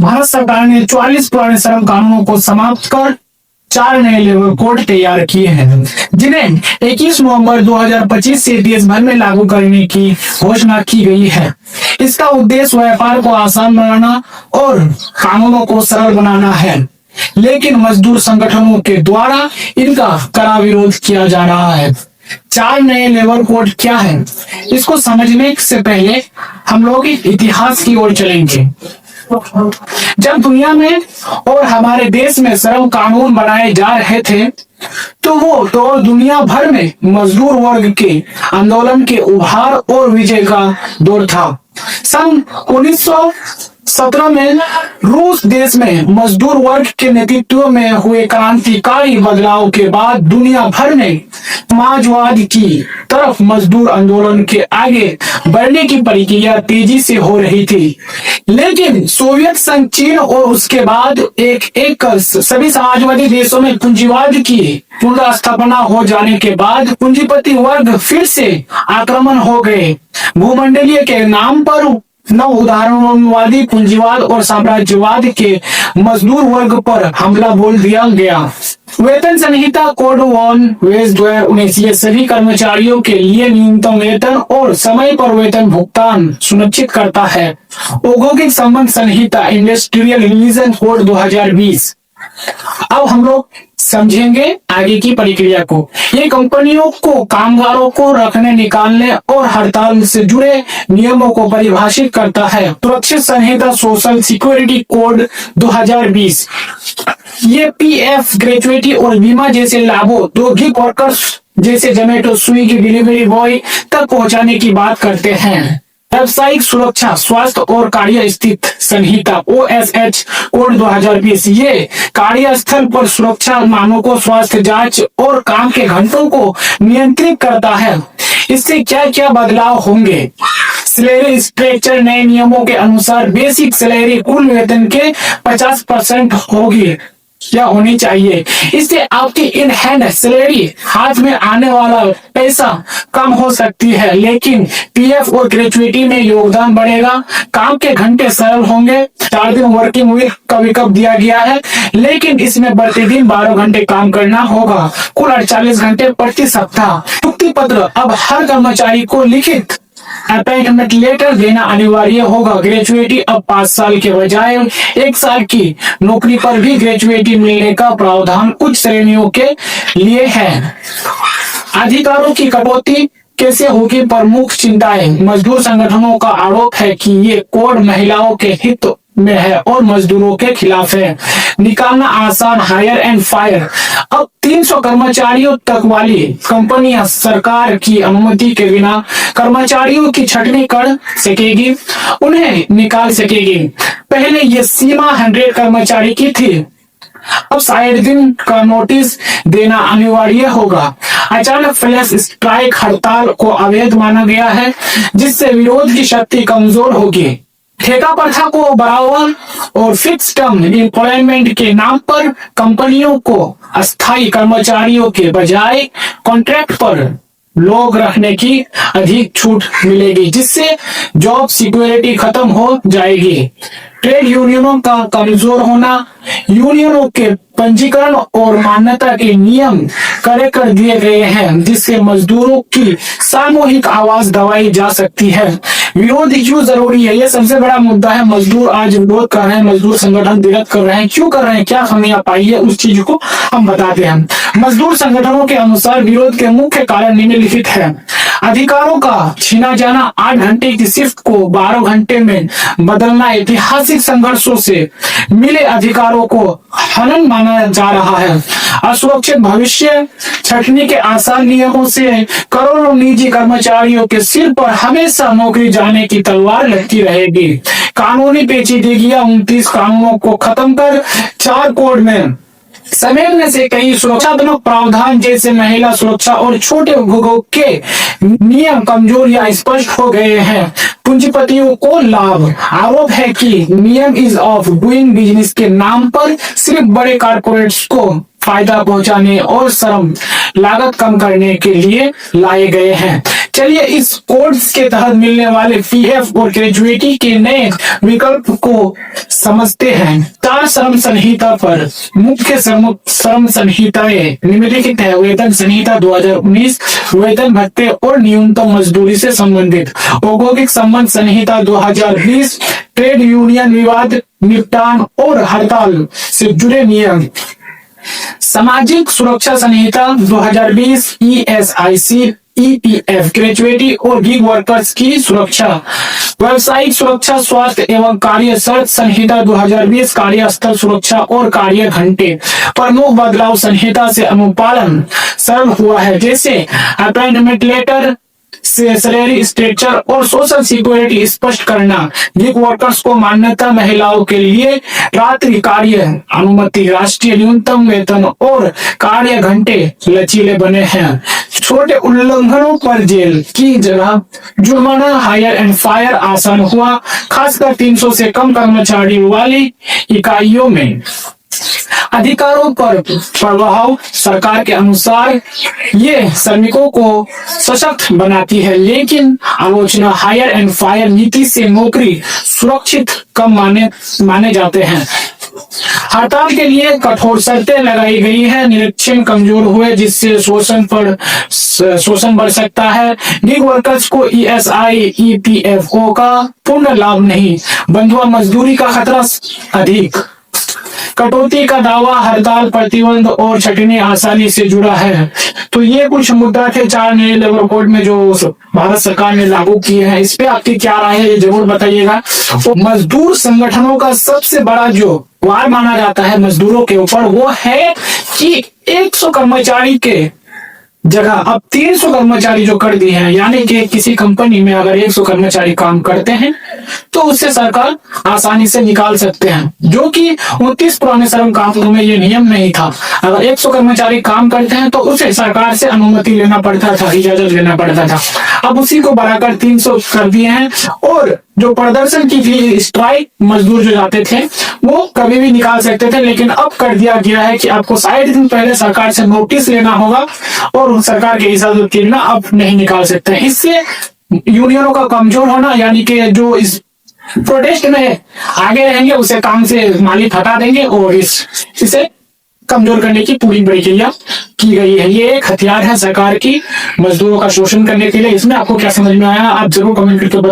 भारत सरकार ने 44 पुराने श्रम कानूनों को समाप्त कर 4 नए लेबर कोड तैयार किए हैं, जिन्हें 21 नवंबर 2025 से देश भर में लागू करने की घोषणा की गई है। इसका उद्देश्य व्यापार को आसान बनाना और कानूनों को सरल बनाना है, लेकिन मजदूर संगठनों के द्वारा इनका कड़ा विरोध किया जा रहा है। 4 नए लेबर कोड क्या है, इसको समझने से पहले हम लोग इतिहास की ओर चलेंगे। जब दुनिया में और हमारे देश में श्रम कानून बनाए जा रहे थे, तो वो तो दुनिया भर में मजदूर वर्ग के आंदोलन के उभार और विजय का दौर था। सन 1917 में रूस देश में मजदूर वर्ग के नेतृत्व में हुए क्रांतिकारी बदलाव के बाद दुनिया भर में समाजवाद की तरफ मजदूर आंदोलन के आगे बढ़ने की प्रक्रिया तेजी से हो रही थी। लेकिन सोवियत संघ, चीन और उसके बाद एक कर सभी समाजवादी देशों में पूंजीवाद की पुनर्स्थापना हो जाने के बाद पूंजीपति वर्ग फिर से आक्रमण हो गए। भूमंडलीय के नाम पर नव उदारवादी पूंजीवाद और साम्राज्यवाद के मजदूर वर्ग पर हमला बोल दिया गया। वेतन संहिता कोड वन वेज 2019 ये सभी कर्मचारियों के लिए न्यूनतम वेतन और समय पर वेतन भुगतान सुनिश्चित करता है। औद्योगिक संबंध संहिता इंडस्ट्रियल रिलीजन कोड 2020। अब हम लोग समझेंगे आगे की प्रक्रिया को। ये कंपनियों को कामगारों को रखने, निकालने और हड़ताल से जुड़े नियमों को परिभाषित करता है। सुरक्षित संहिता सोशल सिक्योरिटी कोड 2020 ये पीएफ, ग्रेजुएटी और बीमा जैसे लाभों औद्योगिक वर्कर्स जैसे जोमेटो, स्विगी, डिलीवरी बॉय तक पहुंचाने की बात करते हैं। व्यावसायिक सुरक्षा, स्वास्थ्य और कार्य स्थिति संहिता OSH कोड 2020 ये कार्यस्थल पर सुरक्षा मानकों, स्वास्थ्य जांच और काम के घंटों को नियंत्रित करता है। इससे क्या क्या बदलाव होंगे? सैलरी स्ट्रक्चर नए नियमों के अनुसार बेसिक सैलरी कुल वेतन के 50% होगी या होनी चाहिए। इससे आपकी इन हैंड सैलरी, हाथ में आने वाला पैसा कम हो सकती है, लेकिन पीएफ और ग्रेजुएटी में योगदान बढ़ेगा। काम के घंटे सरल होंगे। 4 दिन वर्किंग वीक का विकल्प दिया गया है, लेकिन इसमें प्रतिदिन 12 घंटे काम करना होगा, कुल 48 घंटे प्रति सप्ताह। चुक्ति पत्र अब हर कर्मचारी को लिखित अपॉइंटमेंट लेटर देना अनिवार्य होगा। ग्रेजुएटी अब 5 साल के बजाय 1 साल की नौकरी पर भी ग्रेजुएटी मिलने का प्रावधान कुछ श्रेणियों के लिए है। अधिकारों की कटौती कैसे होगी? प्रमुख चिंताएं। मजदूर संगठनों का आरोप है कि ये कोड महिलाओं के हित में है और मजदूरों के खिलाफ है। निकालना आसान, हायर एंड फायर। अब 300 कर्मचारियों तक वाली कंपनियां सरकार की अनुमति के बिना कर्मचारियों की छटनी कर सकेगी, उन्हें निकाल सकेगी। पहले ये सीमा 100 कर्मचारी की थी, अब 60 दिन का नोटिस देना अनिवार्य होगा। अचानक फ्लैश स्ट्राइक हड़ताल को अवैध माना गया है, जिससे विरोध की शक्ति कमजोर होगी। ठेका प्रथा को बढ़ावा और फिक्स टर्म एम्प्लॉयमेंट के नाम पर कंपनियों को अस्थायी कर्मचारियों के बजाय कॉन्ट्रैक्ट पर लोग रखने की अधिक छूट मिलेगी, जिससे जॉब सिक्योरिटी खत्म हो जाएगी। ट्रेड यूनियनों का कमजोर होना। यूनियनों के पंजीकरण और मान्यता के नियम कड़े कर दिए गए हैं, जिससे मजदूरों की सामूहिक आवाज दबाई जा सकती है। विरोध क्यों जरूरी है? ये सबसे बड़ा मुद्दा है। मजदूर आज विरोध कर रहे हैं, मजदूर संगठन विरोध कर रहे हैं। क्यों कर रहे हैं, क्या खामियां पाई है, उस चीज को हम बताते हैं। मजदूर संगठनों के अनुसार विरोध के मुख्य कारण निम्नलिखित है। अधिकारों का छीना जाना, 8 घंटे की शिफ्ट को 12 घंटे में बदलना, ऐतिहासिक संघर्षों से मिले अधिकारों को हनन माना जा रहा है। असुरक्षित भविष्य, छटनी के आसान नियमों से करोड़ों निजी कर्मचारियों के सिर पर हमेशा नौकरी जाने की तलवार लटकी रहेगी। कानूनी पेचीदगियां, 29 कानूनों को खत्म कर 4 कोड में समेटने से कई सुरक्षात्मक प्रावधान जैसे महिला सुरक्षा और छोटे उद्योगों के नियम कमजोर या स्पष्ट हो गए हैं। पूंजीपतियों को लाभ। आरोप है कि नियम इज ऑफ डूइंग बिजनेस के नाम पर सिर्फ बड़े कारपोरेट्स को फायदा पहुंचाने और श्रम लागत कम करने के लिए लाए गए हैं। चलिए इस कोर्स के तहत मिलने वाले पीएफ और ग्रेजुएटी के नए विकल्प को समझते हैं। 4 श्रम संहिता पर मुख्य श्रम संहिताएं निम्नलिखित है। वेतन संहिता 2019, वेतन भत्ते और न्यूनतम मजदूरी से संबंधित। औद्योगिक संबंध संहिता 2020, ट्रेड यूनियन विवाद निपटान और हड़ताल से जुड़े नियम। सामाजिक सुरक्षा संहिता 2020, ईएसआईसी, ईपीएफ, ग्रेजुएटी और गिग वर्कर्स की सुरक्षा। व्यावसायिक सुरक्षा, स्वास्थ्य एवं कार्य शर्त संहिता 2020, कार्यस्थल सुरक्षा और कार्य घंटे। प्रमुख बदलाव संहिता से अनुपालन सरल हुआ है, जैसे अपॉइंटमेंट लेटर से सैलरी स्ट्रक्चर और सोशल सिक्योरिटी स्पष्ट करना। गिग वर्कर्स को मान्यता, महिलाओं के लिए रात्रि कार्य अनुमति, राष्ट्रीय न्यूनतम वेतन और कार्य घंटे लचीले बने हैं। छोटे उल्लंघनों पर जेल की जगह जुर्माना, हायर एंड फायर आसान हुआ, खासकर 300 से कम कर्मचारी वाली इकाइयों में। अधिकारों पर प्रभाव सरकार के अनुसार ये श्रमिकों को सशक्त बनाती है, लेकिन आलोचना हायर एंड फायर नीति से नौकरी सुरक्षित कम माने जाते हैं। हड़ताल के लिए कठोर शर्तें लगाई गई है। निरीक्षण कमजोर हुए जिससे शोषण बढ़ सकता है। गिग वर्कर्स को ईएसआई, ईपीएफओ का पूर्ण लाभ नहीं। बंधुआ मजदूरी का खतरा अधिक। कटौती का दावा, हड़ताल प्रतिबंध और छटनी आसानी से जुड़ा है। तो ये कुछ मुद्दा थे 4 नए लेबर कोड में जो भारत सरकार ने लागू किए हैं। इस पे आपकी क्या राय है ये जरूर बताइएगा। तो मजदूर संगठनों का सबसे बड़ा जो वार माना जाता है मजदूरों के ऊपर वो है कि 100 कर्मचारी के जगह अब 300 कर्मचारी जो कर दिए हैं, यानी कि किसी कंपनी में अगर 100 कर्मचारी काम करते हैं तो उससे सरकार आसानी से निकाल सकते हैं, जो कि 29 पुराने श्रम कानून में ये नियम नहीं था। अगर 100 कर्मचारी काम करते हैं तो उसे सरकार से अनुमति लेना पड़ता था, इजाजत लेना पड़ता था। अब उसी को बढ़ाकर 300 कर दिए हैं। और जो प्रदर्शन की थी, स्ट्राइक मजदूर जो जाते थे वो कभी भी निकाल सकते थे, लेकिन अब कर दिया गया है कि आपको 60 दिन पहले सरकार से नोटिस लेना होगा और सरकार के इजाजत के बिना अब नहीं निकाल सकते। इससे यूनियनों का कमजोर होना, यानी कि जो इस प्रोटेस्ट में आगे रहेंगे उसे काम से मालिक हटा देंगे और इसे कमजोर करने की पूरी प्रक्रिया की गई है। ये एक हथियार है सरकार की मजदूरों का शोषण करने के लिए। इसमें आपको क्या समझ में आया आप जरूर कमेंट करके